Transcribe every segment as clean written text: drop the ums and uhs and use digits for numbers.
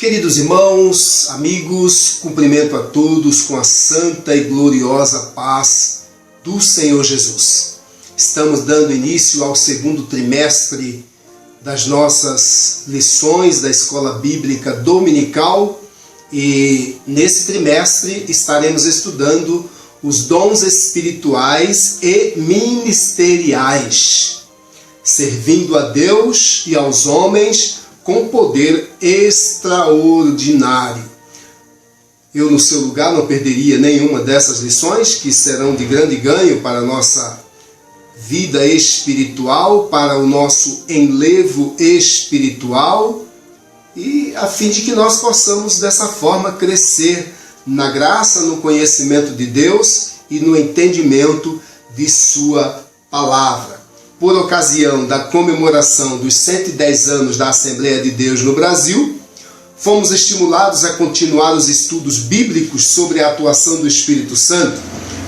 Queridos irmãos, amigos, cumprimento a todos com a santa e gloriosa paz do Senhor Jesus. Estamos dando início ao segundo trimestre das nossas lições da Escola Bíblica Dominical e nesse trimestre estaremos estudando os dons espirituais e ministeriais, servindo a Deus e aos homens com poder extraordinário. Eu, no seu lugar, não perderia nenhuma dessas lições, que serão de grande ganho para a nossa vida espiritual, para o nosso enlevo espiritual, e a fim de que nós possamos, dessa forma, crescer na graça, no conhecimento de Deus e no entendimento de Sua palavra. Por ocasião da comemoração dos 110 anos da Assembleia de Deus no Brasil, fomos estimulados a continuar os estudos bíblicos sobre a atuação do Espírito Santo.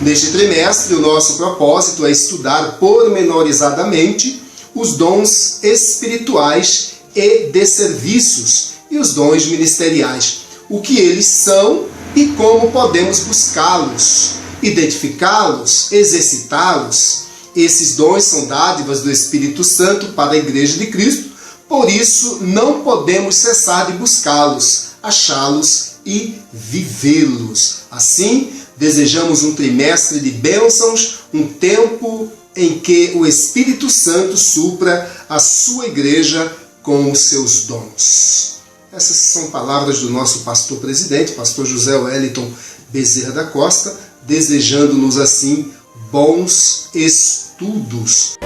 Neste trimestre, o nosso propósito é estudar pormenorizadamente os dons espirituais e de serviços e os dons ministeriais, o que eles são e como podemos buscá-los, identificá-los, exercitá-los. Esses dons são dádivas do Espírito Santo para a Igreja de Cristo, por isso não podemos cessar de buscá-los, achá-los e vivê-los. Assim, desejamos um trimestre de bênçãos, um tempo em que o Espírito Santo supra a sua Igreja com os seus dons. Essas são palavras do nosso pastor presidente, pastor José Wellington Bezerra da Costa, desejando-nos assim bons estudos.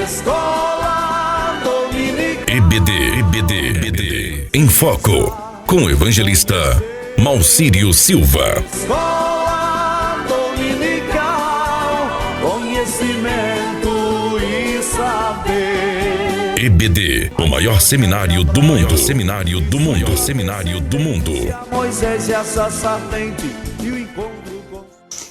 Escola Dominical. EBD em Foco, com o evangelista Malcírio Silva. Escola Dominical, conhecimento e saber. EBD, o maior seminário do mundo. Seminário do mundo. Moisés e a serpente e o encontro com...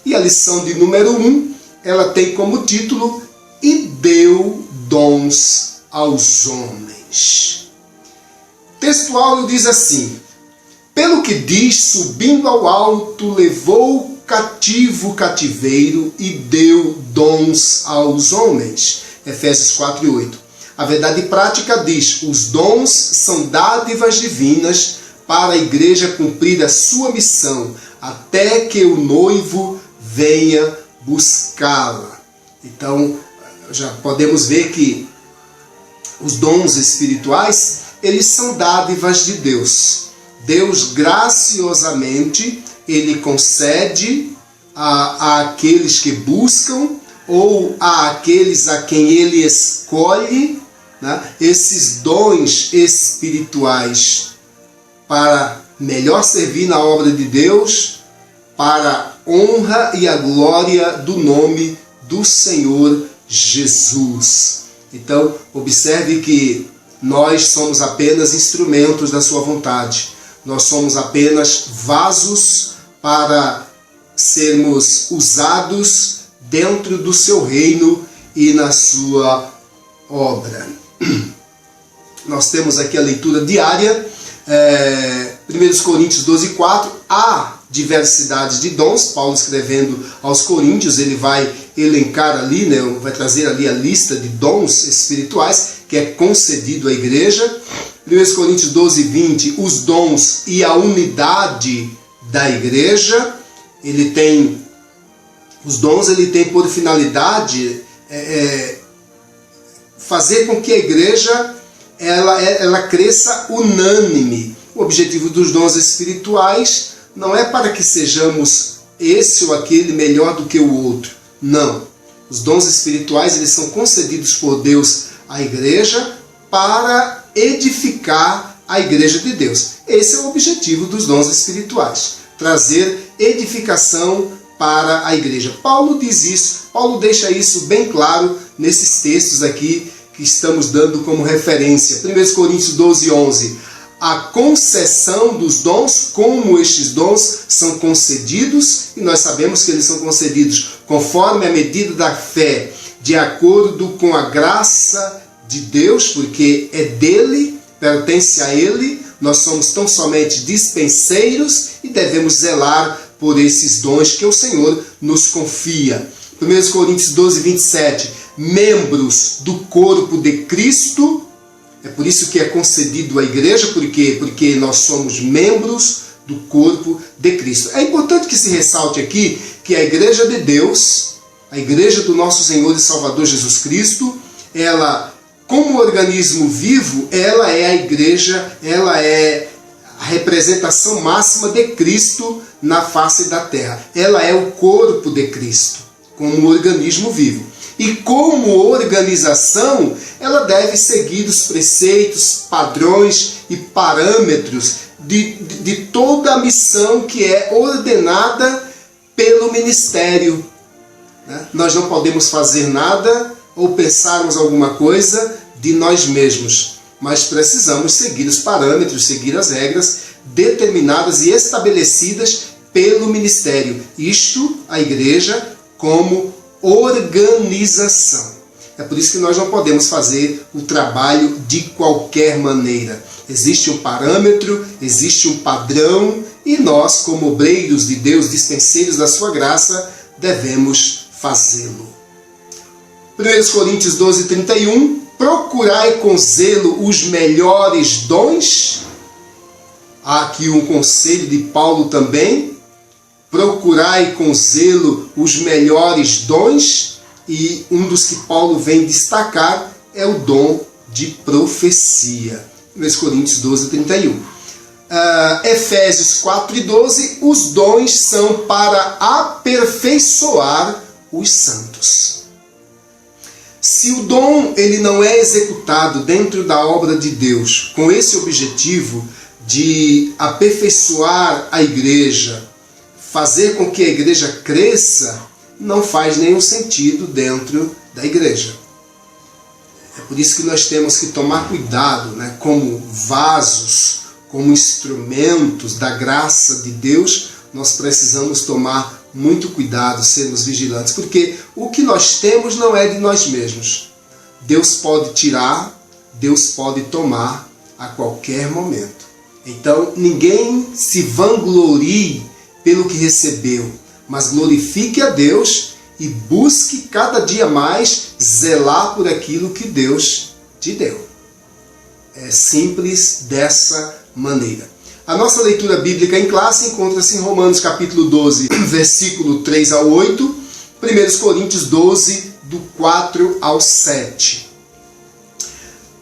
E a lição de número 1, ela tem como título: E deu dons aos homens. O texto áureo diz assim: Pelo que diz, subindo ao alto, levou cativo o cativeiro e deu dons aos homens. Efésios 4:8. A verdade prática diz: os dons são dádivas divinas para a igreja cumprir a sua missão, até que o noivo venha buscá-la. Então, já podemos ver que os dons espirituais, eles são dádivas de Deus. Deus graciosamente, Ele concede àqueles que buscam ou àqueles a quem Ele escolhe, né, esses dons espirituais para melhor servir na obra de Deus, para a honra e a glória do nome do Senhor Jesus. Então, observe que nós somos apenas instrumentos da sua vontade. Nós somos apenas vasos para sermos usados dentro do seu reino e na sua obra. Nós temos aqui a leitura diária, 1 Coríntios 12:4, há diversidade de dons. Paulo, escrevendo aos Coríntios, ele vai elencar ali, né, vai trazer ali a lista de dons espirituais que é concedido à igreja. 1 Coríntios 12:20, os dons e a unidade da igreja. Os dons ele tem por finalidade fazer com que a igreja ela cresça unânime. O objetivo dos dons espirituais não é para que sejamos esse ou aquele melhor do que o outro. Não. Os dons espirituais eles são concedidos por Deus à igreja para edificar a igreja de Deus. Esse é o objetivo dos dons espirituais. Trazer edificação para a igreja. Paulo diz isso. Paulo deixa isso bem claro nesses textos aqui que estamos dando como referência. 1 Coríntios 12:11. A concessão dos dons, como estes dons são concedidos, e nós sabemos que eles são concedidos conforme a medida da fé, de acordo com a graça de Deus, porque é dele, pertence a ele, nós somos tão somente dispenseiros e devemos zelar por esses dons que o Senhor nos confia. 1 Coríntios 12, 27, membros do corpo de Cristo, é por isso que é concedido à igreja, por quê? Porque nós somos membros do corpo de Cristo. É importante que se ressalte aqui que a igreja de Deus, a igreja do nosso Senhor e Salvador Jesus Cristo, ela, como organismo vivo, ela é a igreja, ela é a representação máxima de Cristo na face da terra. Ela é o corpo de Cristo, como organismo vivo. E como organização, ela deve seguir os preceitos, padrões e parâmetros de toda a missão que é ordenada pelo ministério. Nós não podemos fazer nada ou pensarmos alguma coisa de nós mesmos, mas precisamos seguir os parâmetros, seguir as regras determinadas e estabelecidas pelo ministério. Isto, a igreja, como organização. É por isso que nós não podemos fazer o trabalho de qualquer maneira. Existe um parâmetro, existe um padrão, e nós, como obreiros de Deus, dispenseiros da sua graça, devemos fazê-lo. 1 Coríntios 12, 31, procurai com zelo os melhores dons. Há aqui um conselho de Paulo também. Procurai com zelo os melhores dons, e um dos que Paulo vem destacar é o dom de profecia. 1 Coríntios 12, 31. Efésios 4 e 12, os dons são para aperfeiçoar os santos. Se o dom ele não é executado dentro da obra de Deus com esse objetivo de aperfeiçoar a igreja, fazer com que a igreja cresça, não faz nenhum sentido dentro da igreja. É por isso que nós temos que tomar cuidado, como vasos, como instrumentos da graça de Deus, nós precisamos tomar muito cuidado, sermos vigilantes, porque o que nós temos não é de nós mesmos. Deus pode tirar, Deus pode tomar a qualquer momento. Então, ninguém se vanglorie pelo que recebeu, mas glorifique a Deus e busque cada dia mais zelar por aquilo que Deus te deu. É simples dessa maneira. A nossa leitura bíblica em classe encontra-se em Romanos capítulo 12, versículo 3 ao 8, 1 Coríntios 12, do 4 ao 7.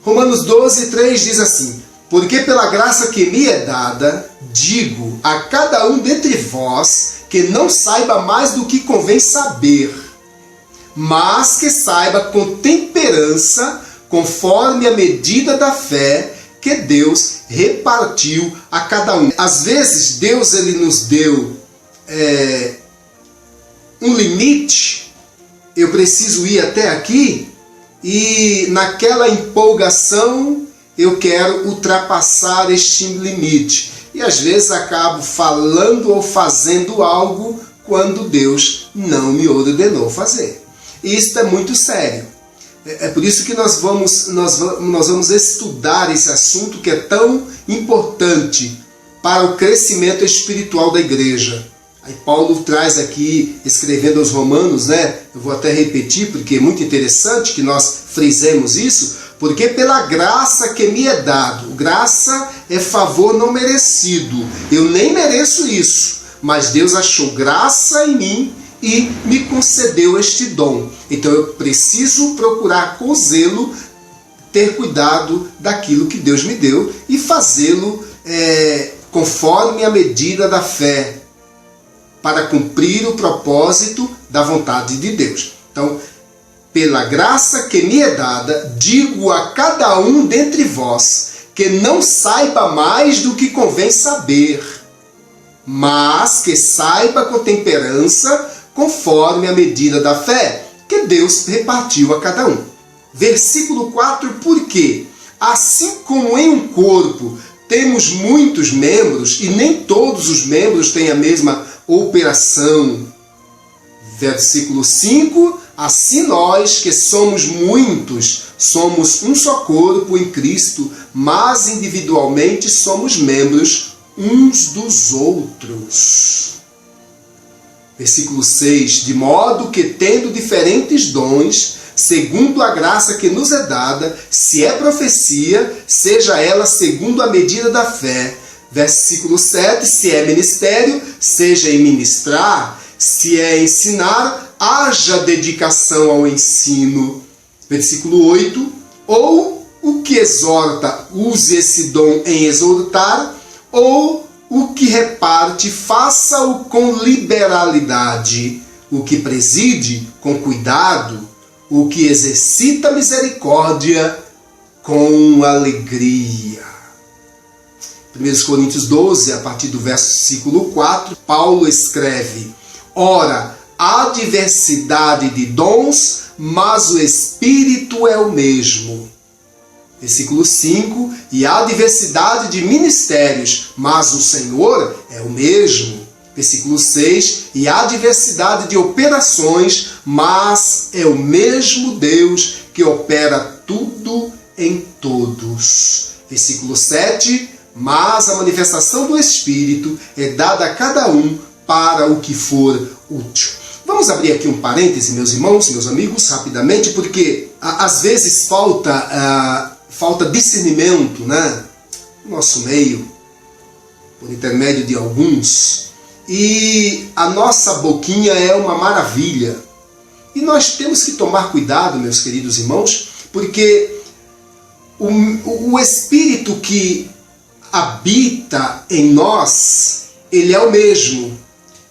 Romanos 12, 3 diz assim: porque pela graça que me é dada, digo a cada um dentre vós que não saiba mais do que convém saber, mas que saiba com temperança, conforme a medida da fé que Deus repartiu a cada um. Às vezes Deus ele nos deu um limite, eu preciso ir até aqui, e naquela empolgação eu quero ultrapassar este limite. E às vezes acabo falando ou fazendo algo quando Deus não me ordenou fazer. E isso é muito sério. É por isso que nós vamos estudar esse assunto que é tão importante para o crescimento espiritual da igreja. Aí Paulo traz aqui, escrevendo aos Romanos, eu vou até repetir porque é muito interessante que nós frisemos isso, porque pela graça que me é dado, graça é favor não merecido, eu nem mereço isso, mas Deus achou graça em mim e me concedeu este dom. Então eu preciso procurar com zelo ter cuidado daquilo que Deus me deu e fazê-lo conforme a medida da fé, para cumprir o propósito da vontade de Deus. Então, pela graça que me é dada, digo a cada um dentre vós que não saiba mais do que convém saber, mas que saiba com temperança, conforme a medida da fé que Deus repartiu a cada um. Versículo 4, porque assim como em um corpo temos muitos membros e nem todos os membros têm a mesma operação. Versículo 5, assim nós que somos muitos, Somos um só corpo em Cristo, mas individualmente somos membros uns dos outros. Versículo 6. De modo que, tendo diferentes dons, segundo a graça que nos é dada, se é profecia, seja ela segundo a medida da fé. Versículo 7. Se é ministério, seja em ministrar. Se é ensinar, haja dedicação ao ensino. Versículo 8. Ou o que exorta, use esse dom em exortar, ou o que reparte, faça-o com liberalidade. O que preside, com cuidado. O que exercita misericórdia, com alegria. 1 Coríntios 12, a partir do versículo 4, Paulo escreve: ora, há diversidade de dons, mas o Espírito é o mesmo. Versículo 5, e há diversidade de ministérios, mas o Senhor é o mesmo. Versículo 6, e há diversidade de operações, mas é o mesmo Deus que opera tudo em todos. Versículo 7, mas a manifestação do Espírito é dada a cada um para o que for útil. Vamos abrir aqui um parêntese, meus irmãos, meus amigos, rapidamente, porque às vezes falta discernimento, né, no nosso meio, por intermédio de alguns, e a nossa boquinha é uma maravilha. E nós temos que tomar cuidado, meus queridos irmãos, porque o Espírito que habita em nós, ele é o mesmo.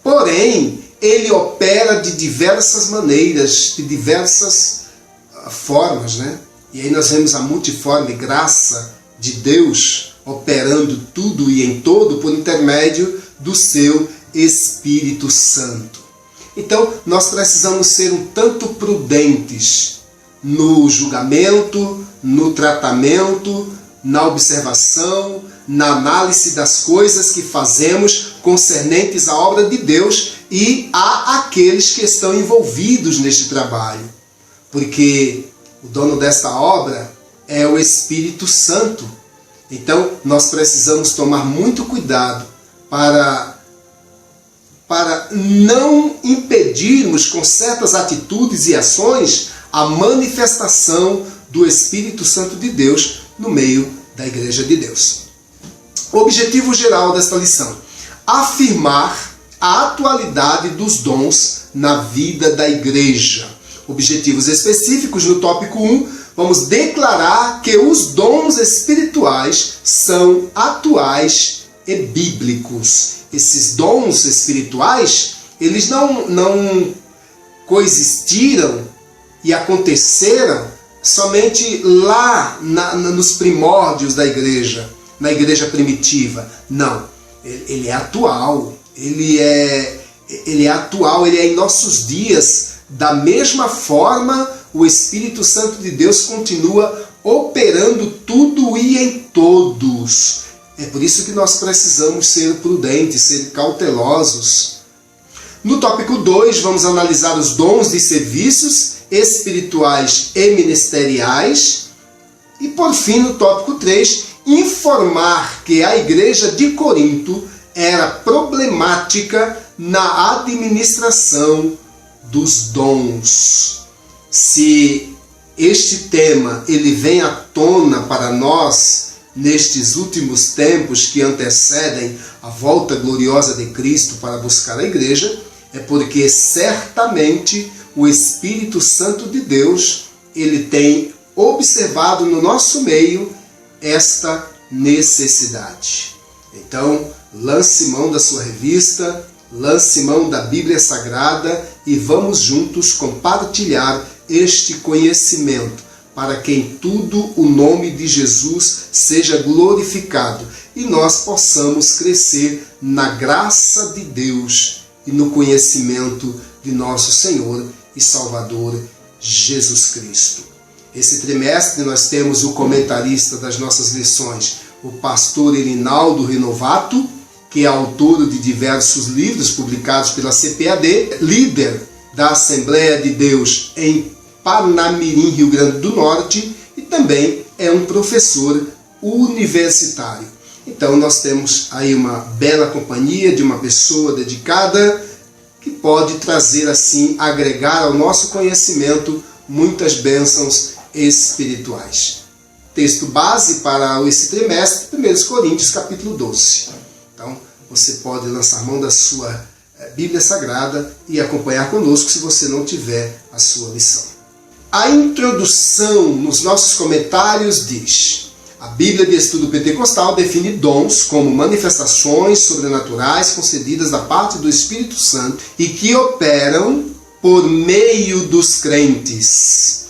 Porém, ele opera de diversas maneiras, de diversas formas, né? E aí nós vemos a multiforme graça de Deus operando tudo e em todo por intermédio do seu Espírito Santo. Então, nós precisamos ser um tanto prudentes no julgamento, no tratamento, na observação, na análise das coisas que fazemos concernentes à obra de Deus e a aqueles que estão envolvidos neste trabalho. Porque o dono desta obra é o Espírito Santo. Então, nós precisamos tomar muito cuidado para não impedirmos com certas atitudes e ações a manifestação do Espírito Santo de Deus no meio da Igreja de Deus. O objetivo geral desta lição: afirmar a atualidade dos dons na vida da Igreja. Objetivos específicos no tópico 1, vamos declarar que os dons espirituais são atuais e bíblicos. Esses dons espirituais, eles não coexistiram e aconteceram somente lá nos primórdios da igreja, na igreja primitiva. Não, ele é atual, ele é atual, ele é em nossos dias. Da mesma forma, o Espírito Santo de Deus continua operando tudo e em todos. É por isso que nós precisamos ser prudentes, ser cautelosos. No tópico 2, vamos analisar os dons de serviços espirituais e ministeriais. E por fim, no tópico 3, informar que a igreja de Corinto era problemática na administração dos dons. Se este tema ele vem à tona para nós nestes últimos tempos que antecedem a volta gloriosa de Cristo para buscar a igreja, é porque certamente o Espírito Santo de Deus ele tem observado no nosso meio esta necessidade. Então, lance mão da sua revista, lance mão da Bíblia Sagrada e vamos juntos compartilhar este conhecimento, para que em tudo o nome de Jesus seja glorificado e nós possamos crescer na graça de Deus e no conhecimento de nosso Senhor e Salvador Jesus Cristo. Esse trimestre nós temos o comentarista das nossas lições, o pastor Erinaldo Renovato, que é autor de diversos livros publicados pela CPAD, líder da Assembleia de Deus em Parnamirim, Rio Grande do Norte, também é um professor universitário. Então nós temos aí uma bela companhia de uma pessoa dedicada que pode trazer assim, agregar ao nosso conhecimento muitas bênçãos espirituais. Texto base para esse trimestre, 1 Coríntios capítulo 12. Então você pode lançar mão da sua Bíblia Sagrada e acompanhar conosco se você não tiver a sua lição. A introdução nos nossos comentários diz: a Bíblia de Estudo Pentecostal define dons como manifestações sobrenaturais concedidas da parte do Espírito Santo e que operam por meio dos crentes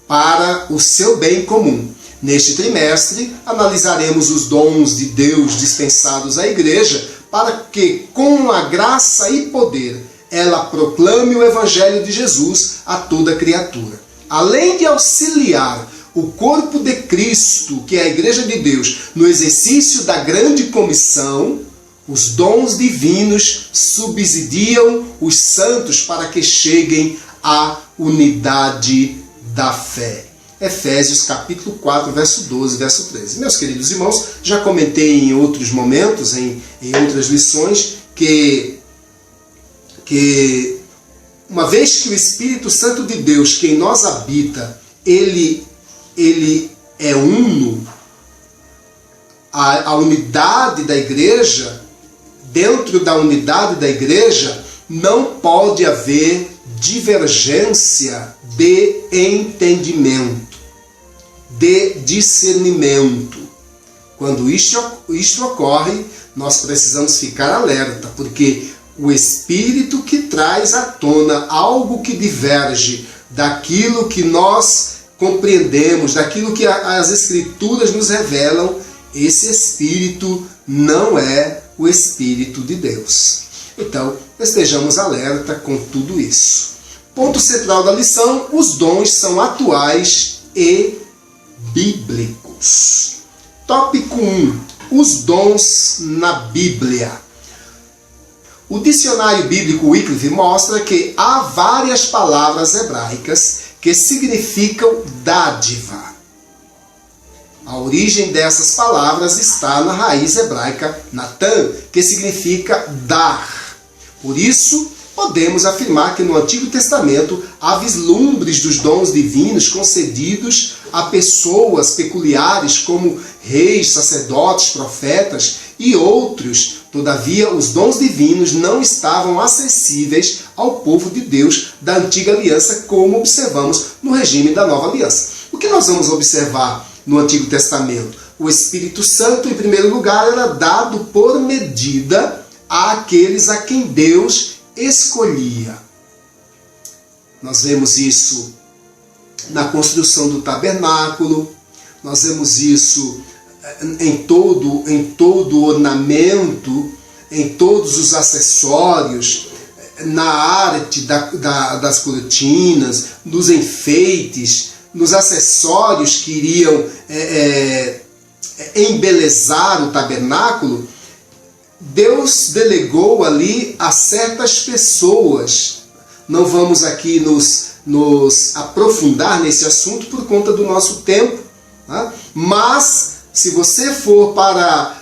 para o seu bem comum. Neste trimestre, analisaremos os dons de Deus dispensados à Igreja para que, com a graça e poder, ela proclame o Evangelho de Jesus a toda criatura. Além de auxiliar o corpo de Cristo, que é a Igreja de Deus, no exercício da grande comissão, os dons divinos subsidiam os santos para que cheguem à unidade da fé. Efésios capítulo 4, verso 12, verso 13. Meus queridos irmãos, já comentei em outros momentos, em outras lições, que uma vez que o Espírito Santo de Deus, que em nós habita, ele é uno, a unidade da igreja, dentro da unidade da igreja, não pode haver divergência de entendimento, de discernimento. Quando isto ocorre, nós precisamos ficar alerta, porque o Espírito que traz à tona algo que diverge daquilo que nós compreendemos, daquilo que as Escrituras nos revelam, esse Espírito não é o Espírito de Deus. Então, estejamos alerta com tudo isso. Ponto central da lição: os dons são atuais e bíblicos. Tópico 1. Os dons na Bíblia. O dicionário bíblico Wycliffe mostra que há várias palavras hebraicas que significam dádiva. A origem dessas palavras está na raiz hebraica Natan, que significa dar. Por isso, podemos afirmar que no Antigo Testamento há vislumbres dos dons divinos concedidos a pessoas peculiares como reis, sacerdotes, profetas e outros. Todavia, os dons divinos não estavam acessíveis ao povo de Deus da Antiga Aliança, como observamos no regime da Nova Aliança. O que nós vamos observar no Antigo Testamento? O Espírito Santo, em primeiro lugar, era dado por medida àqueles a quem Deus escolhia. Nós vemos isso na construção do tabernáculo, nós vemos isso em todo o ornamento, em todos os acessórios, na arte das cortinas, nos enfeites, nos acessórios que iriam embelezar o tabernáculo. Deus delegou ali a certas pessoas. Não vamos aqui nos aprofundar nesse assunto por conta do nosso tempo, né? Mas se você for para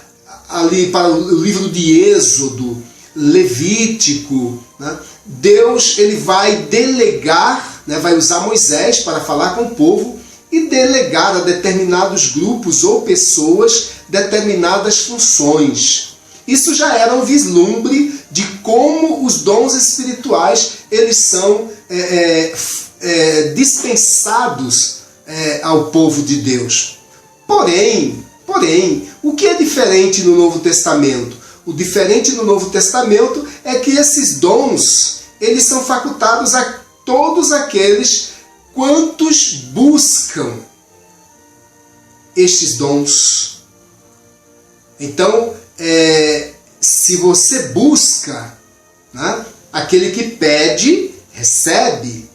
o livro de Êxodo, Levítico, né? Deus ele vai delegar, né? Vai usar Moisés para falar com o povo e delegar a determinados grupos ou pessoas determinadas funções. Isso já era um vislumbre de como os dons espirituais eles são dispensados ao povo de Deus. Porém, o que é diferente no Novo Testamento? O diferente no Novo Testamento é que esses dons eles são facultados a todos aqueles quantos buscam estes dons. Então, se você busca, né, aquele que pede, recebe.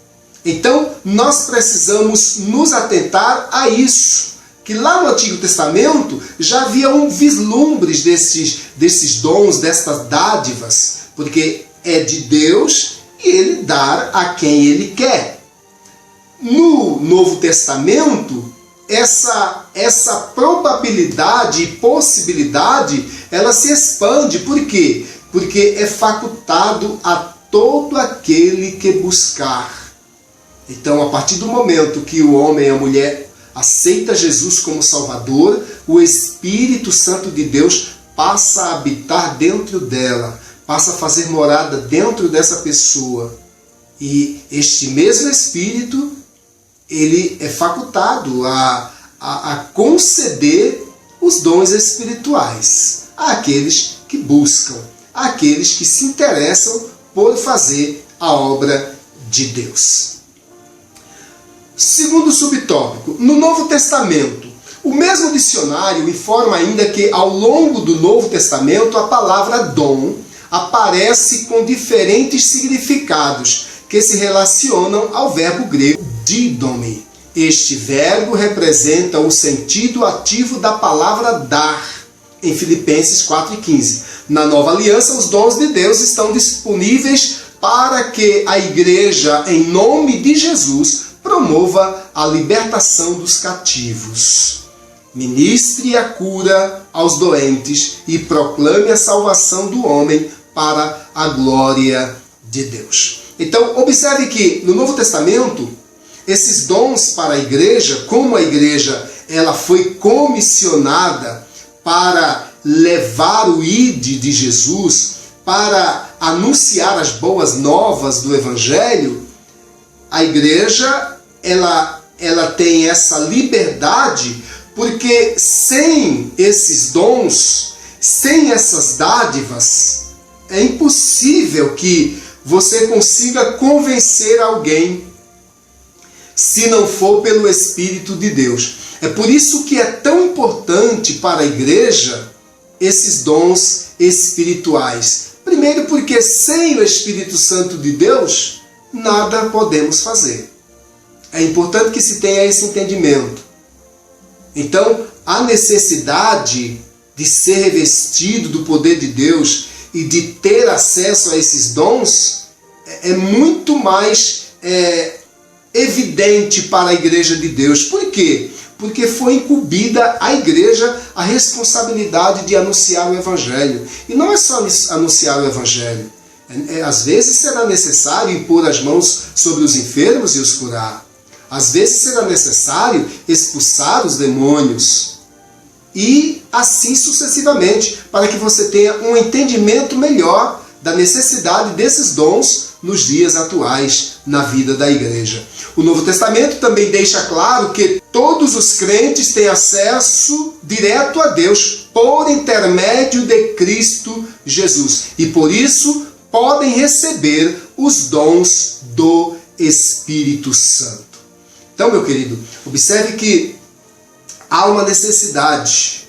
Então, nós precisamos nos atentar a isso, que lá no Antigo Testamento já havia vislumbres desses dons, destas dádivas, porque é de Deus e Ele dá a quem Ele quer. No Novo Testamento, essa probabilidade e possibilidade, ela se expande. Por quê? Porque é facultado a todo aquele que buscar. Então, a partir do momento que o homem e a mulher aceita Jesus como Salvador, o Espírito Santo de Deus passa a habitar dentro dela, passa a fazer morada dentro dessa pessoa. E este mesmo Espírito, ele é facultado a conceder os dons espirituais àqueles que buscam, àqueles que se interessam por fazer a obra de Deus. Segundo subtópico, no Novo Testamento, o mesmo dicionário informa ainda que ao longo do Novo Testamento a palavra dom aparece com diferentes significados que se relacionam ao verbo grego didome. Este verbo representa o sentido ativo da palavra dar, em Filipenses 4,15. Na Nova Aliança, os dons de Deus estão disponíveis para que a igreja, em nome de Jesus, promova a libertação dos cativos, ministre a cura aos doentes e proclame a salvação do homem para a glória de Deus. Então, observe que no Novo Testamento, esses dons para a igreja, como a igreja ela foi comissionada para levar o ID de Jesus, para anunciar as boas novas do Evangelho, a igreja ela tem essa liberdade, porque sem esses dons, sem essas dádivas, é impossível que você consiga convencer alguém se não for pelo Espírito de Deus. É por isso que é tão importante para a igreja esses dons espirituais. Primeiro, porque sem o Espírito Santo de Deus, nada podemos fazer. É importante que se tenha esse entendimento. Então, a necessidade de ser revestido do poder de Deus e de ter acesso a esses dons é muito mais evidente para a igreja de Deus. Por quê? Porque foi incumbida à igreja a responsabilidade de anunciar o Evangelho. E não é só anunciar o Evangelho. Às vezes será necessário impor as mãos sobre os enfermos e os curar. Às vezes será necessário expulsar os demônios. E assim sucessivamente, para que você tenha um entendimento melhor da necessidade desses dons nos dias atuais na vida da igreja. O Novo Testamento também deixa claro que todos os crentes têm acesso direto a Deus por intermédio de Cristo Jesus. E por isso podem receber os dons do Espírito Santo. Então, meu querido, observe que há uma necessidade.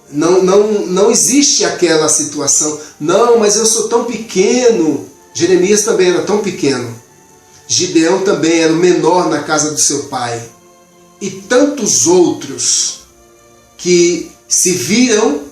Não existe aquela situação. Não, mas eu sou tão pequeno. Jeremias também era tão pequeno. Gideão também era o menor na casa do seu pai. E tantos outros que se viram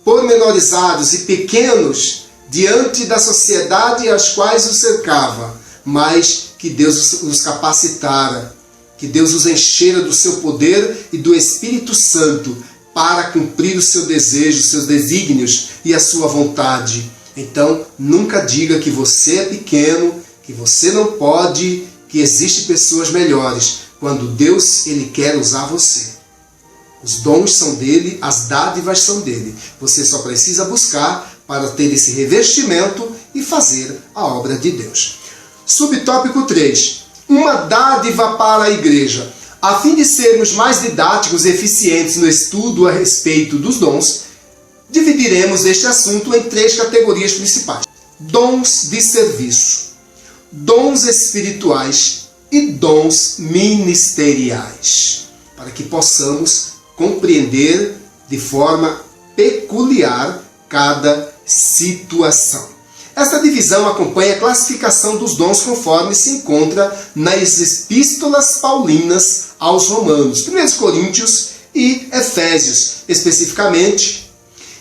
pormenorizados e pequenos diante da sociedade às quais os cercava, mas que Deus os capacitara, que Deus os enchera do seu poder e do Espírito Santo para cumprir o seu desejo, os seus desígnios e a sua vontade. Então, nunca diga que você é pequeno, que você não pode, que existem pessoas melhores, quando Deus ele quer usar você. Os dons são dele, as dádivas são dele. Você só precisa buscar para ter esse revestimento e fazer a obra de Deus. Subtópico 3. Uma dádiva para a igreja. A fim de sermos mais didáticos e eficientes no estudo a respeito dos dons, dividiremos este assunto em 3 categorias principais. Dons de serviço, dons espirituais e dons ministeriais, para que possamos compreender de forma peculiar cada situação. Esta divisão acompanha a classificação dos dons conforme se encontra nas epístolas paulinas aos Romanos, 1 Coríntios e Efésios, especificamente.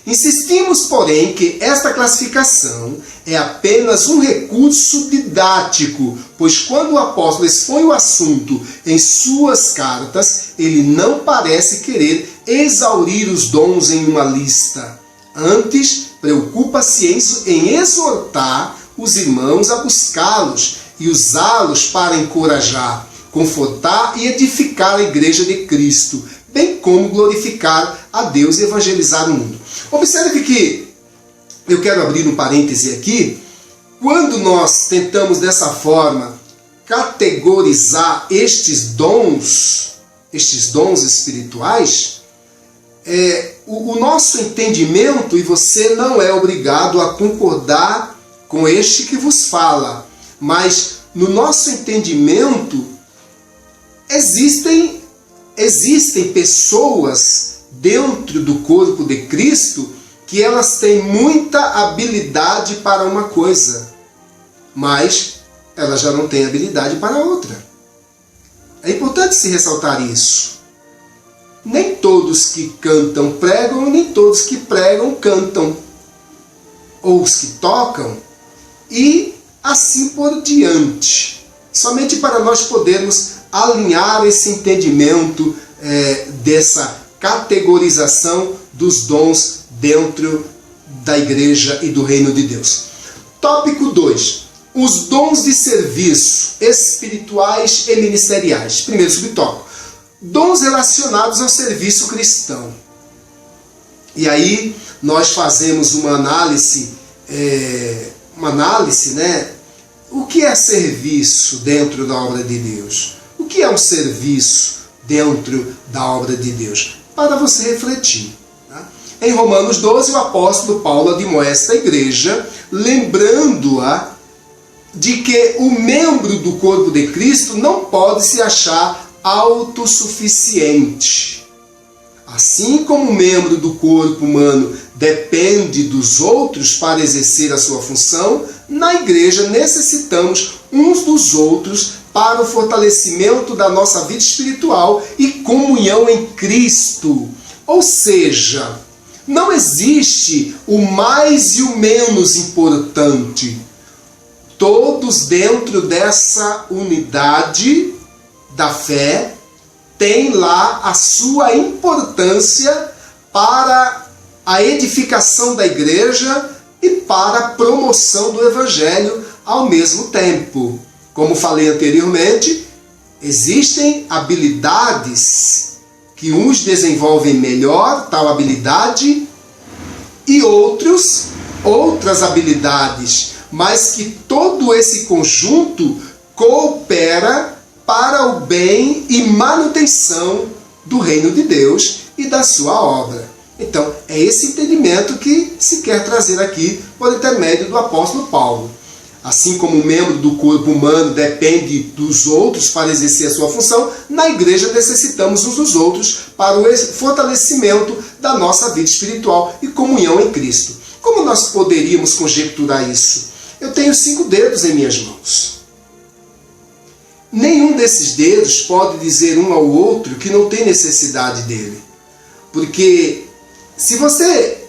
Insistimos, porém, que esta classificação é apenas um recurso didático, pois quando o apóstolo expõe o assunto em suas cartas, ele não parece querer exaurir os dons em uma lista. Antes, preocupa-se em exortar os irmãos a buscá-los e usá-los para encorajar, confortar e edificar a igreja de Cristo, bem como glorificar a Deus e evangelizar o mundo. Observe que, eu quero abrir um parêntese aqui, quando nós tentamos dessa forma categorizar estes dons espirituais, o nosso entendimento, e você não é obrigado a concordar com este que vos fala, mas no nosso entendimento existem pessoas dentro do corpo de Cristo que elas têm muita habilidade para uma coisa, mas elas já não têm habilidade para outra. É importante se ressaltar isso. Nem todos que cantam pregam, nem todos que pregam cantam, ou os que tocam, e assim por diante. Somente para nós podermos alinhar esse entendimento dessa categorização dos dons dentro da igreja e do reino de Deus. Tópico 2. Os dons de serviço espirituais e ministeriais. Primeiro subtópico. Dons relacionados ao serviço cristão. E aí nós fazemos uma análise, né? O que é serviço dentro da obra de Deus? O que é um serviço dentro da obra de Deus? Para você refletir. Tá? Em Romanos 12, o apóstolo Paulo admoesta a igreja, lembrando-a de que o membro do corpo de Cristo não pode se achar autossuficiente. Assim como o membro do corpo humano depende dos outros para exercer a sua função, na igreja necessitamos uns dos outros para o fortalecimento da nossa vida espiritual e comunhão em Cristo. Ou seja, não existe o mais e o menos importante. Todos dentro dessa unidade da fé têm lá a sua importância para a edificação da igreja e para a promoção do evangelho ao mesmo tempo. Como falei anteriormente, existem habilidades que uns desenvolvem melhor tal habilidade e outras habilidades, mas que todo esse conjunto coopera para o bem e manutenção do reino de Deus e da sua obra. Então, é esse entendimento que se quer trazer aqui por intermédio do apóstolo Paulo. Assim como o membro do corpo humano depende dos outros para exercer a sua função, na igreja necessitamos uns dos outros para o fortalecimento da nossa vida espiritual e comunhão em Cristo. Como nós poderíamos conjecturar isso? Eu tenho 5 dedos em minhas mãos. Nenhum desses dedos pode dizer um ao outro que não tem necessidade dele. Porque se você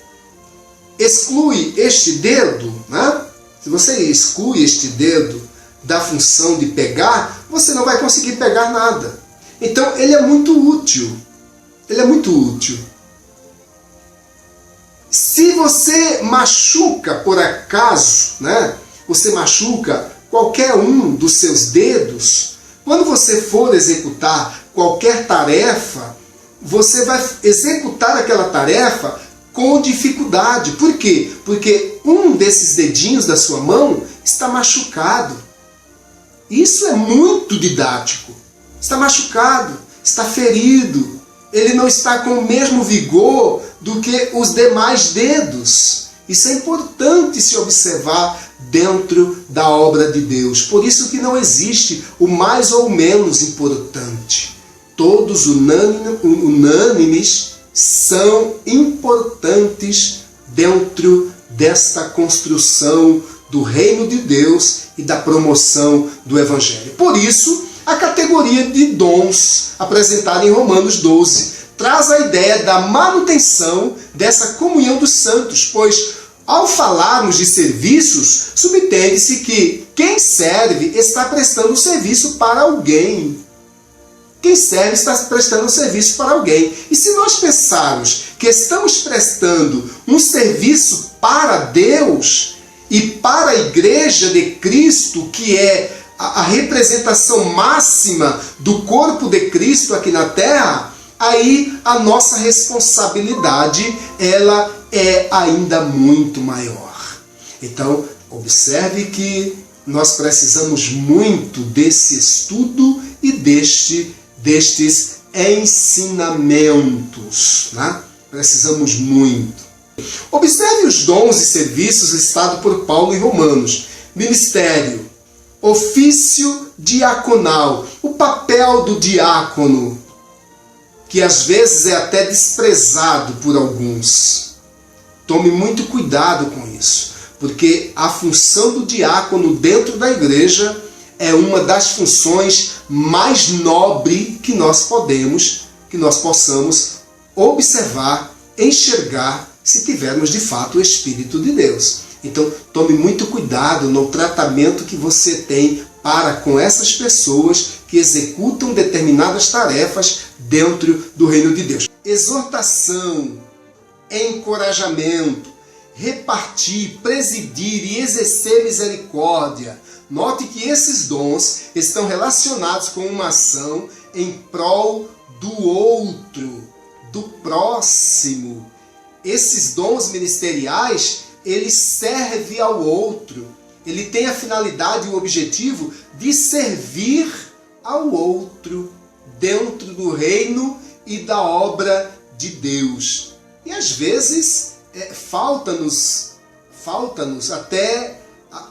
exclui este dedo, né? Se você exclui este dedo da função de pegar, você não vai conseguir pegar nada. Então ele é muito útil. Ele é muito útil. Se você machuca por acaso, né? Você machuca qualquer um dos seus dedos, quando você for executar qualquer tarefa, você vai executar aquela tarefa com dificuldade. Por quê? Porque um desses dedinhos da sua mão está machucado. Isso é muito didático. Está machucado, está ferido. Ele não está com o mesmo vigor do que os demais dedos. Isso é importante se observar dentro da obra de Deus. Por isso que não existe o mais ou menos importante. Todos unânimes são importantes dentro desta construção do reino de Deus e da promoção do evangelho. Por isso, a categoria de dons apresentada em Romanos 12 traz a ideia da manutenção dessa comunhão dos santos, pois ao falarmos de serviços, subentende-se que quem serve está prestando serviço para alguém. Quem serve está prestando serviço para alguém. E se nós pensarmos que estamos prestando um serviço para Deus e para a Igreja de Cristo, que é a representação máxima do corpo de Cristo aqui na Terra, aí a nossa responsabilidade ela é ainda muito maior. Então, observe que nós precisamos muito desse estudo e destes ensinamentos, né? Precisamos muito. Observe os dons e serviços listados por Paulo em Romanos. Ministério, ofício diaconal, o papel do diácono, que às vezes é até desprezado por alguns. Tome muito cuidado com isso, porque a função do diácono dentro da igreja é uma das funções mais nobres que nós possamos observar, enxergar, se tivermos de fato o Espírito de Deus. Então, tome muito cuidado no tratamento que você tem para com essas pessoas que executam determinadas tarefas dentro do reino de Deus. Exortação, encorajamento, repartir, presidir e exercer misericórdia. Note que esses dons estão relacionados com uma ação em prol do outro, do próximo. Esses dons ministeriais, eles servem ao outro. Ele tem a finalidade e o objetivo de servir ao outro dentro do reino e da obra de Deus. E às vezes falta-nos até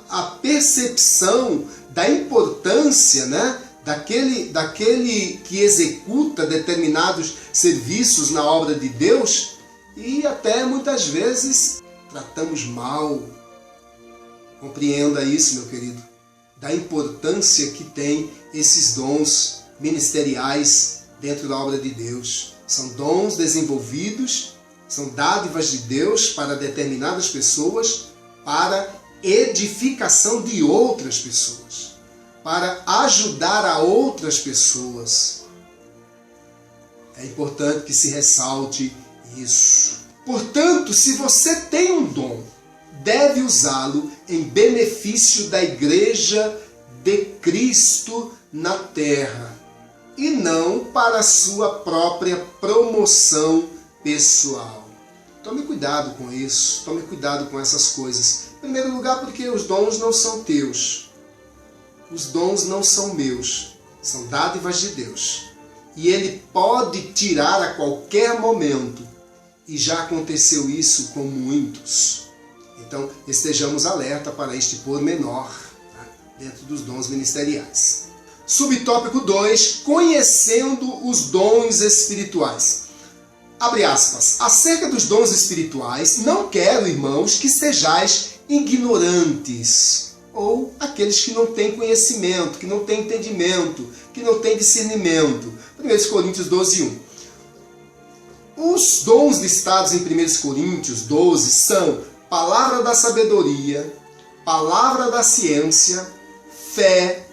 a percepção da importância, né, daquele que executa determinados serviços na obra de Deus, e até muitas vezes tratamos mal. Compreenda isso, meu querido, da importância que tem esses dons ministeriais dentro da obra de Deus. São dons desenvolvidos, são dádivas de Deus para determinadas pessoas, para edificação de outras pessoas, para ajudar a outras pessoas. É importante que se ressalte isso. Portanto, se você tem um dom, deve usá-lo em benefício da Igreja de Cristo na terra, e não para a sua própria promoção pessoal. Tome cuidado com isso, tome cuidado com essas coisas. Em primeiro lugar, porque os dons não são teus. Os dons não são meus, são dádivas de Deus. E Ele pode tirar a qualquer momento. E já aconteceu isso com muitos. Então, estejamos alerta para este pormenor, tá, dentro dos dons ministeriais. Subtópico 2, conhecendo os dons espirituais. Abre aspas. Acerca dos dons espirituais, não quero, irmãos, que sejais ignorantes, ou aqueles que não têm conhecimento, que não têm entendimento, que não têm discernimento. 1 Coríntios 12, 1. Os dons listados em 1 Coríntios 12 são palavra da sabedoria, palavra da ciência, fé,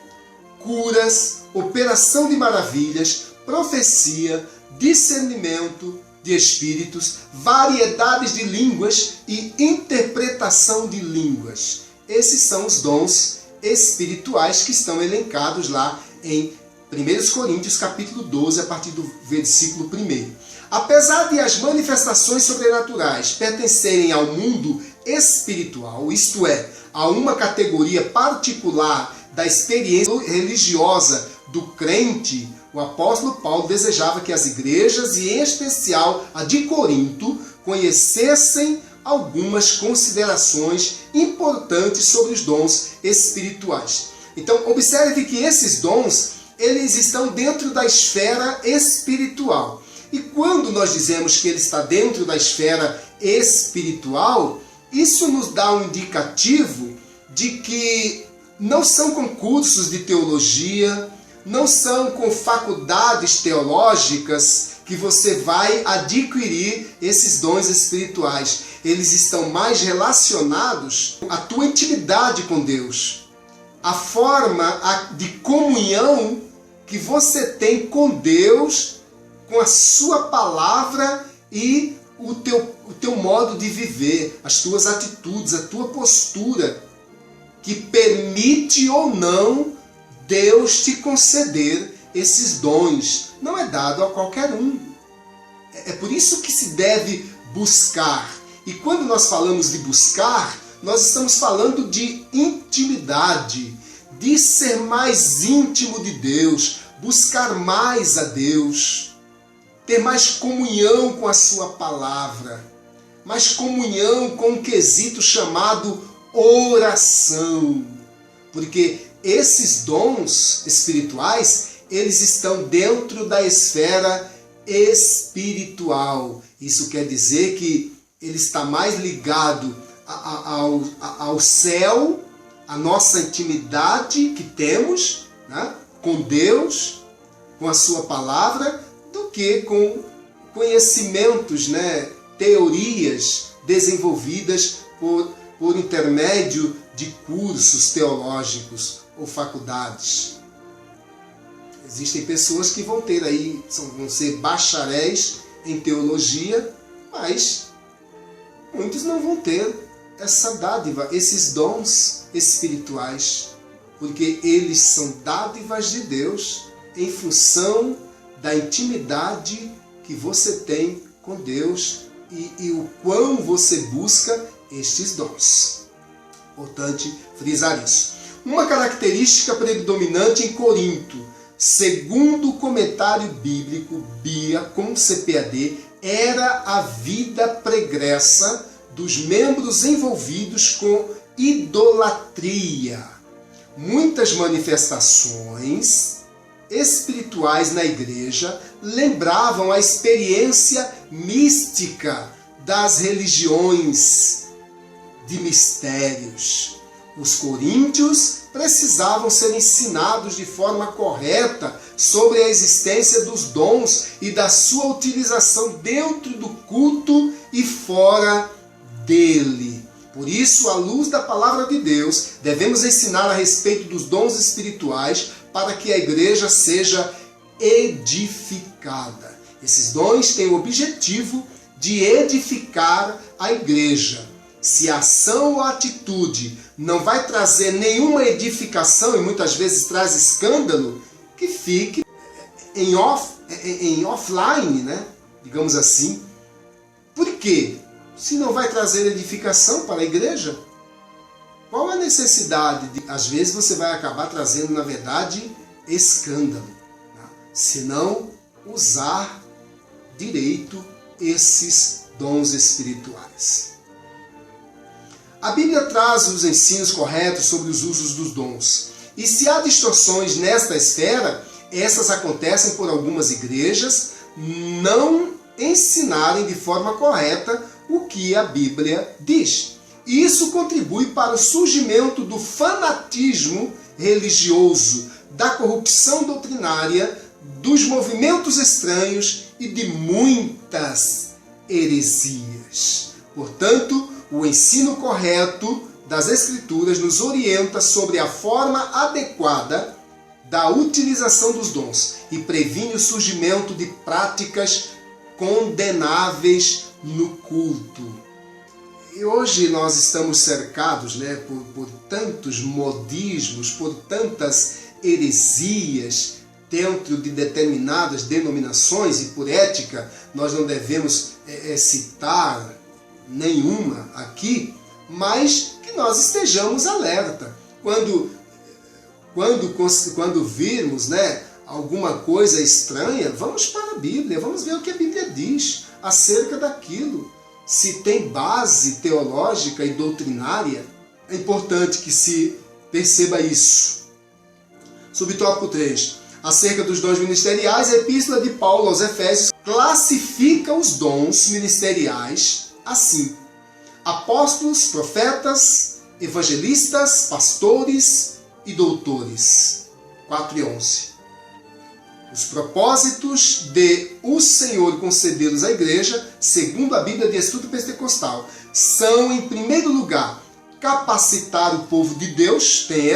curas, operação de maravilhas, profecia, discernimento de espíritos, variedades de línguas e interpretação de línguas. Esses são os dons espirituais que estão elencados lá em 1 Coríntios capítulo 12, a partir do versículo 1. Apesar de as manifestações sobrenaturais pertencerem ao mundo espiritual, isto é, a uma categoria particular da experiência religiosa do crente, o apóstolo Paulo desejava que as igrejas, e em especial a de Corinto, conhecessem algumas considerações importantes sobre os dons espirituais. Então, observe que esses dons, eles estão dentro da esfera espiritual. E quando nós dizemos que ele está dentro da esfera espiritual, isso nos dá um indicativo de que não são concursos de teologia, não são com faculdades teológicas que você vai adquirir esses dons espirituais. Eles estão mais relacionados à tua intimidade com Deus, a forma de comunhão que você tem com Deus, com a sua palavra e o teu modo de viver, as tuas atitudes, a tua postura, que permite ou não Deus te conceder esses dons. Não é dado a qualquer um. É por isso que se deve buscar. E quando nós falamos de buscar, nós estamos falando de intimidade, de ser mais íntimo de Deus, buscar mais a Deus, ter mais comunhão com a sua palavra, mais comunhão com um quesito chamado oração. Porque esses dons espirituais, eles estão dentro da esfera espiritual. Isso quer dizer que ele está mais ligado ao céu, a nossa intimidade que temos, né, com Deus, com a sua palavra, do que com conhecimentos, né, teorias desenvolvidas por intermédio de cursos teológicos ou faculdades. Existem pessoas que vão ter aí, vão ser bacharéis em teologia, mas muitos não vão ter essa dádiva, esses dons espirituais, porque eles são dádivas de Deus em função da intimidade que você tem com Deus e o quão você busca estes dons. Importante frisar isso. Uma característica predominante em Corinto, segundo o comentário bíblico BIA com CPAD, era a vida pregressa dos membros envolvidos com idolatria. Muitas manifestações espirituais na igreja lembravam a experiência mística das religiões de mistérios. Os coríntios precisavam ser ensinados de forma correta sobre a existência dos dons e da sua utilização dentro do culto e fora dele. Por isso, à luz da palavra de Deus, devemos ensinar a respeito dos dons espirituais para que a igreja seja edificada. Esses dons têm o objetivo de edificar a igreja. Se a ação ou a atitude não vai trazer nenhuma edificação e muitas vezes traz escândalo, que fique em offline, né? Digamos assim. Por quê? Se não vai trazer edificação para a igreja, qual a necessidade de... Às vezes você vai acabar trazendo, na verdade, escândalo, né? Se não usar direito esses dons espirituais. A Bíblia traz os ensinos corretos sobre os usos dos dons. E se há distorções nesta esfera, essas acontecem por algumas igrejas não ensinarem de forma correta o que a Bíblia diz. E isso contribui para o surgimento do fanatismo religioso, da corrupção doutrinária, dos movimentos estranhos e de muitas heresias. Portanto, o ensino correto das Escrituras nos orienta sobre a forma adequada da utilização dos dons e previne o surgimento de práticas condenáveis no culto. E hoje nós estamos cercados, né, por tantos modismos, por tantas heresias dentro de determinadas denominações, e por ética nós não devemos citar nenhuma aqui, mas que nós estejamos alerta. Quando virmos, né, alguma coisa estranha, vamos para a Bíblia, vamos ver o que a Bíblia diz acerca daquilo. Se tem base teológica e doutrinária, é importante que se perceba isso. Subtópico 3. Acerca dos dons ministeriais, a Epístola de Paulo aos Efésios classifica os dons ministeriais assim: apóstolos, profetas, evangelistas, pastores e doutores. 4 e 11. Os propósitos de o Senhor concedê-los à igreja, segundo a Bíblia de Estudo Pentecostal, são, em primeiro lugar, capacitar o povo de Deus, tem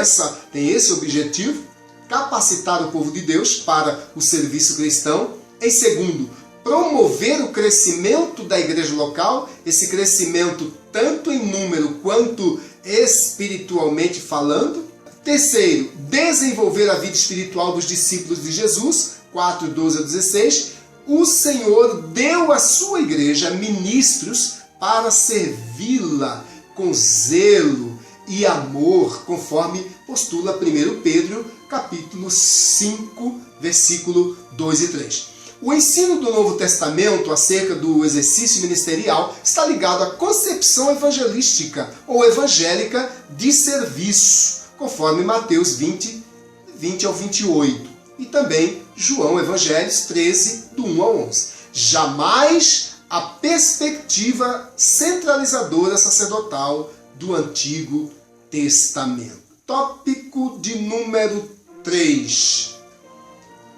esse objetivo, capacitar o povo de Deus para o serviço cristão. Em segundo, promover o crescimento da igreja local, esse crescimento tanto em número quanto espiritualmente falando. Terceiro, desenvolver a vida espiritual dos discípulos de Jesus, 4:12-16. O Senhor deu à sua igreja ministros para servi-la com zelo e amor, conforme postula 1 Pedro, capítulo 5, versículo 2 e 3. O ensino do Novo Testamento acerca do exercício ministerial está ligado à concepção evangelística ou evangélica de serviço, conforme Mateus 20:20-28, e também João Evangelhos 13, do 1 ao 11. Jamais a perspectiva centralizadora sacerdotal do Antigo Testamento. Tópico de número 3.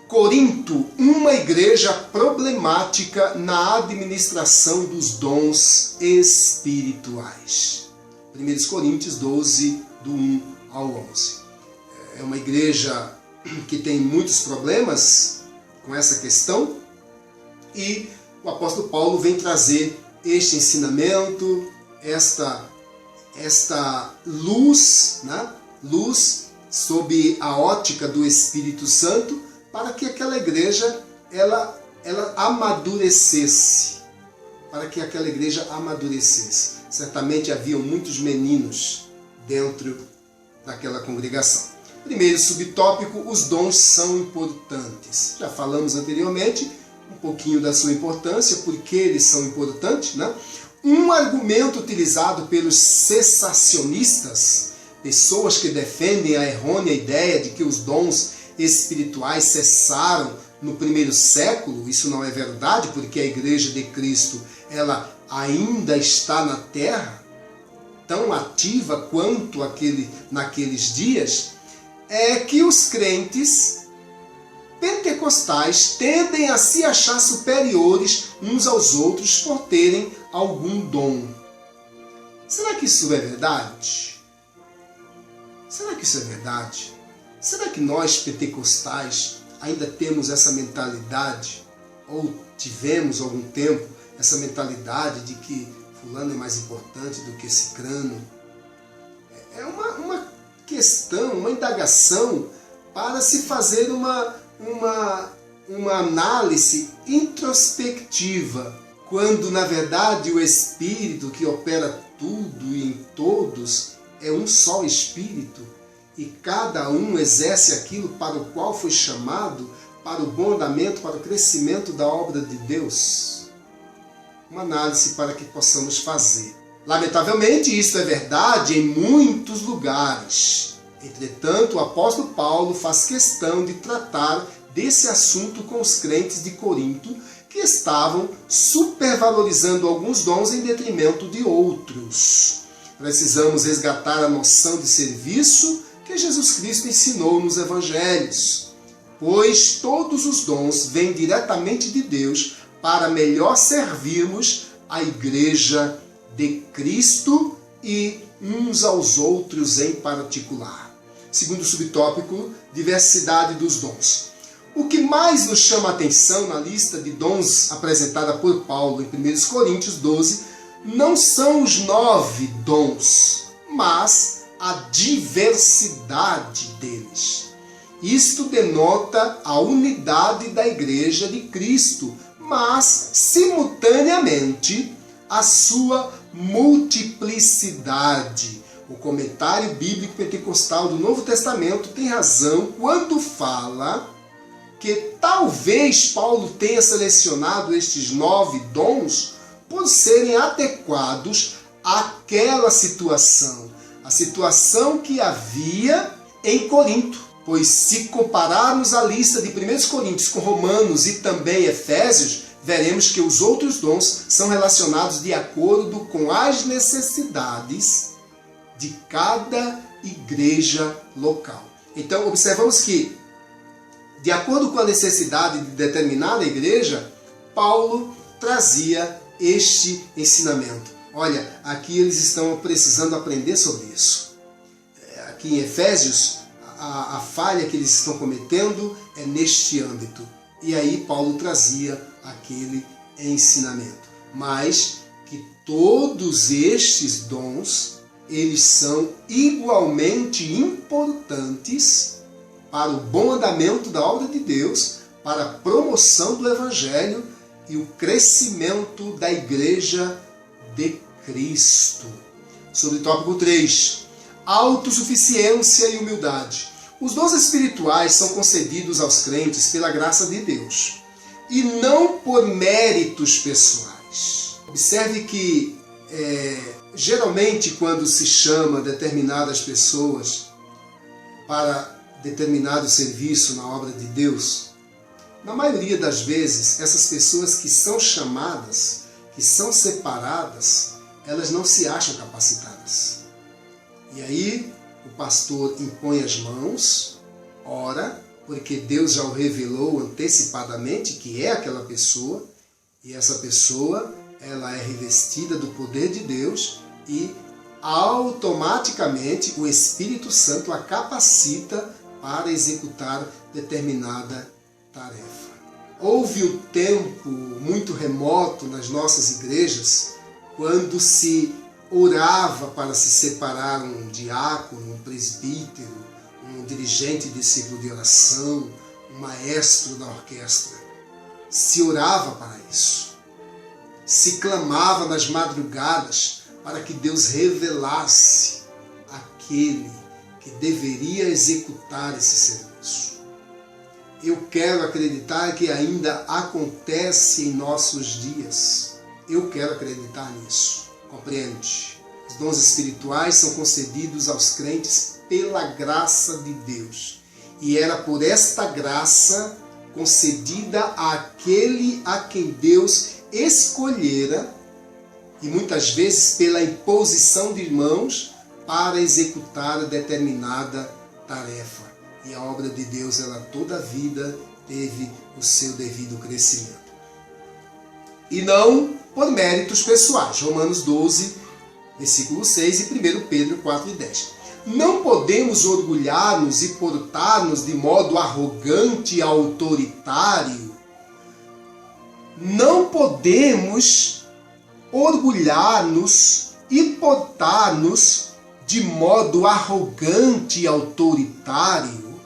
Corinto, uma igreja problemática na administração dos dons espirituais. 1 Coríntios 12, do 1 ao 11. É uma igreja que tem muitos problemas com essa questão, e o apóstolo Paulo vem trazer este ensinamento, esta luz, né? Luz sob a ótica do Espírito Santo, para que aquela igreja ela amadurecesse, Certamente haviam muitos meninos dentro daquela congregação. Primeiro subtópico, os dons são importantes. Já falamos anteriormente um pouquinho da sua importância, por que eles são importantes, né? Um argumento utilizado pelos cessacionistas, pessoas que defendem a errônea ideia de que os dons espirituais cessaram no primeiro século. Isso não é verdade, porque a Igreja de Cristo ela ainda está na terra, tão ativa quanto naqueles dias. É que os crentes pentecostais tendem a se achar superiores uns aos outros por terem algum dom. Será que isso é verdade? Será que nós pentecostais ainda temos essa mentalidade, ou tivemos algum tempo essa mentalidade de que fulano é mais importante do que cicrano? É uma questão, uma indagação para se fazer uma análise introspectiva, quando na verdade o Espírito que opera tudo e em todos é um só Espírito, e cada um exerce aquilo para o qual foi chamado, para o bom andamento, para o crescimento da obra de Deus. Uma análise para que possamos fazer. Lamentavelmente, isso é verdade em muitos lugares. Entretanto, o apóstolo Paulo faz questão de tratar desse assunto com os crentes de Corinto, que estavam supervalorizando alguns dons em detrimento de outros. Precisamos resgatar a noção de serviço que Jesus Cristo ensinou nos evangelhos, pois todos os dons vêm diretamente de Deus para melhor servirmos a Igreja de Cristo e uns aos outros em particular. Segundo subtópico, diversidade dos dons. O que mais nos chama a atenção na lista de dons apresentada por Paulo em 1 Coríntios 12 não são os 9 dons, mas a diversidade deles. Isto denota a unidade da Igreja de Cristo, mas, simultaneamente, a sua multiplicidade. O comentário bíblico pentecostal do Novo Testamento tem razão quando fala que talvez Paulo tenha selecionado estes 9 dons por serem adequados àquela situação, a situação que havia em Corinto. Pois se compararmos a lista de 1 Coríntios com Romanos e também Efésios, veremos que os outros dons são relacionados de acordo com as necessidades de cada igreja local. Então, observamos que De acordo com a necessidade de determinada igreja, Paulo trazia este ensinamento. Olha, aqui eles estão precisando aprender sobre isso. Aqui em Efésios, a falha que eles estão cometendo é neste âmbito. E aí Paulo trazia aquele ensinamento. Mas que todos estes dons, eles são igualmente importantes para o bom andamento da obra de Deus, para a promoção do Evangelho e o crescimento da Igreja de Cristo. Sobre o tópico 3, autossuficiência e humildade. Os dons espirituais são concedidos aos crentes pela graça de Deus e não por méritos pessoais. Observe que, geralmente, quando se chama determinadas pessoas para determinado serviço na obra de Deus, na maioria das vezes, essas pessoas que são chamadas, que são separadas, elas não se acham capacitadas. E aí, o pastor impõe as mãos, ora, porque Deus já o revelou antecipadamente que é aquela pessoa, e essa pessoa, ela é revestida do poder de Deus e automaticamente o Espírito Santo a capacita para executar determinada tarefa. Houve um tempo muito remoto nas nossas igrejas, quando se orava para se separar um diácono, um presbítero, um dirigente de ciclo de oração, um maestro da orquestra. Se orava para isso. Se clamava nas madrugadas para que Deus revelasse aquele que deveria executar esse serviço. Eu quero acreditar que ainda acontece em nossos dias. Eu quero acreditar nisso. Compreende? Os dons espirituais são concedidos aos crentes pela graça de Deus. E era por esta graça concedida àquele a quem Deus escolhera, e muitas vezes pela imposição de mãos, para executar determinada tarefa. E a obra de Deus, ela toda a vida teve o seu devido crescimento. E não por méritos pessoais. Romanos 12, versículo 6 e 1 Pedro 4 e 10. Não podemos orgulhar-nos e portar-nos de modo arrogante e autoritário. Não podemos orgulhar-nos e portar-nos de modo arrogante e autoritário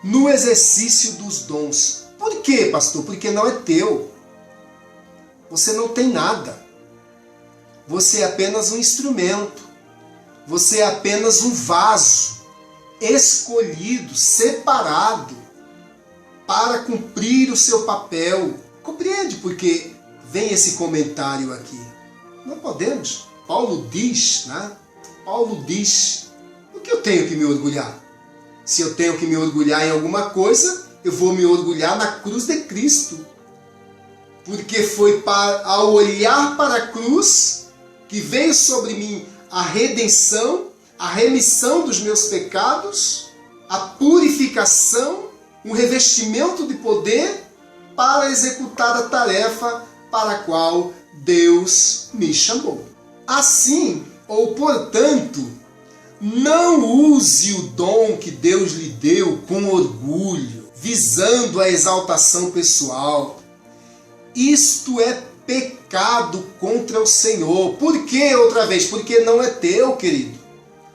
no exercício dos dons. Por quê, pastor? Porque não é teu. Você não tem nada. Você é apenas um instrumento. Você é apenas um vaso escolhido, separado para cumprir o seu papel. Compreende porque vem esse comentário aqui? Não podemos. Paulo diz, né? Paulo diz, o que eu tenho que me orgulhar? Se eu tenho que me orgulhar em alguma coisa, eu vou me orgulhar na cruz de Cristo. Porque foi ao olhar para a cruz que veio sobre mim a redenção, a remissão dos meus pecados, a purificação, um revestimento de poder para executar a tarefa para a qual Deus me chamou. Assim, ou portanto, não use o dom que Deus lhe deu com orgulho, visando a exaltação pessoal. Isto é pecado contra o Senhor. Por quê, outra vez? Porque não é teu, querido.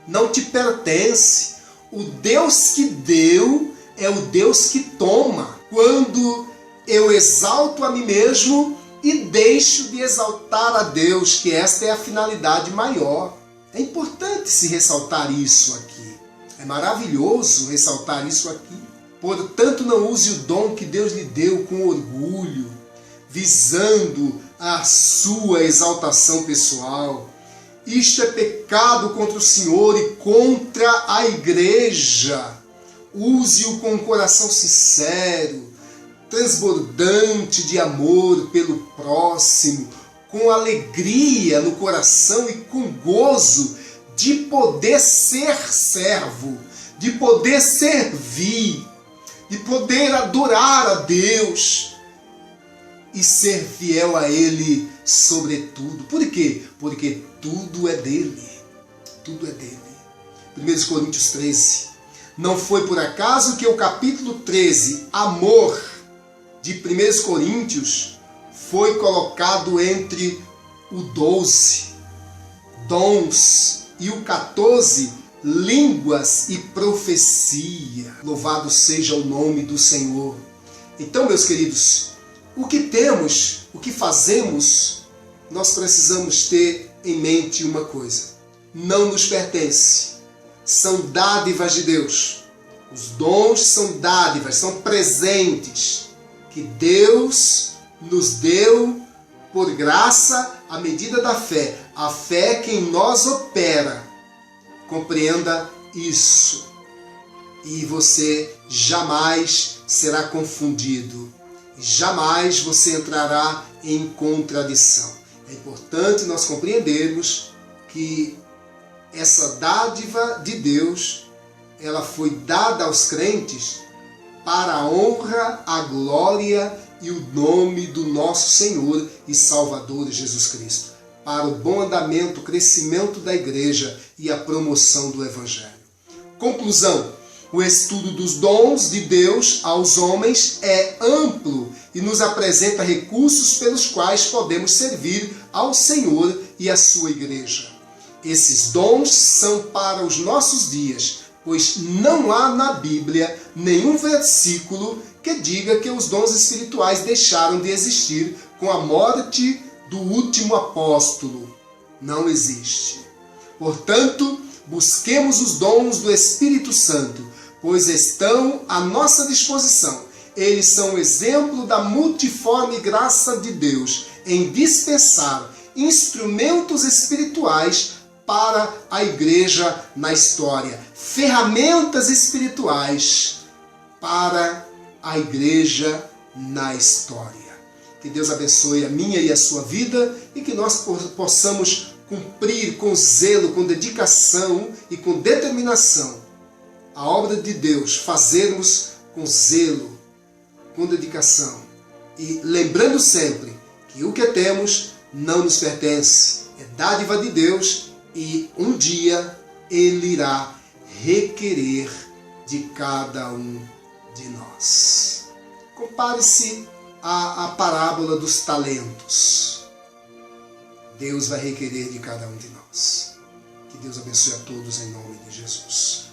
Não te pertence. O Deus que deu é o Deus que toma. Quando eu exalto a mim mesmo e deixo de exaltar a Deus, que esta é a finalidade maior. É importante se ressaltar isso aqui. É maravilhoso ressaltar isso aqui. Portanto, não use o dom que Deus lhe deu com orgulho, visando a sua exaltação pessoal. Isto é pecado contra o Senhor e contra a igreja. Use-o com um coração sincero, transbordante de amor pelo próximo, com alegria no coração e com gozo de poder ser servo, de poder servir, e poder adorar a Deus e ser fiel a Ele sobretudo. Por quê? Porque tudo é dele. Tudo é dele. 1 Coríntios 13. Não foi por acaso que o capítulo 13, amor, de 1 Coríntios, foi colocado entre o 12, dons, e o 14, línguas e profecia. Louvado seja o nome do Senhor. Então, meus queridos, o que temos, o que fazemos, nós precisamos ter em mente uma coisa: não nos pertence, são dádivas de Deus. Os dons são dádivas, são presentes que Deus nos deu por graça à medida da fé. A fé que em nós opera. Compreenda isso. E você jamais será confundido. Jamais você entrará em contradição. É importante nós compreendermos que essa dádiva de Deus, ela foi dada aos crentes para a honra, a glória e o nome do nosso Senhor e Salvador Jesus Cristo, para o bom andamento, o crescimento da igreja e a promoção do Evangelho. Conclusão: o estudo dos dons de Deus aos homens é amplo e nos apresenta recursos pelos quais podemos servir ao Senhor e à sua igreja. Esses dons são para os nossos dias, pois não há na Bíblia nenhum versículo que diga que os dons espirituais deixaram de existir com a morte do último apóstolo. Não existe. Portanto, busquemos os dons do Espírito Santo, pois estão à nossa disposição. Eles são exemplo da multiforme graça de Deus em dispensar instrumentos espirituais para a igreja na história, ferramentas espirituais para a igreja na história. Que Deus abençoe a minha e a sua vida e que nós possamos cumprir com zelo, com dedicação e com determinação a obra de Deus, fazermos com zelo, com dedicação e lembrando sempre que o que temos não nos pertence, é dádiva de Deus e um dia Ele irá requerer de cada um de nós. Compare-se à parábola dos talentos. Deus vai requerer de cada um de nós. Que Deus abençoe a todos em nome de Jesus.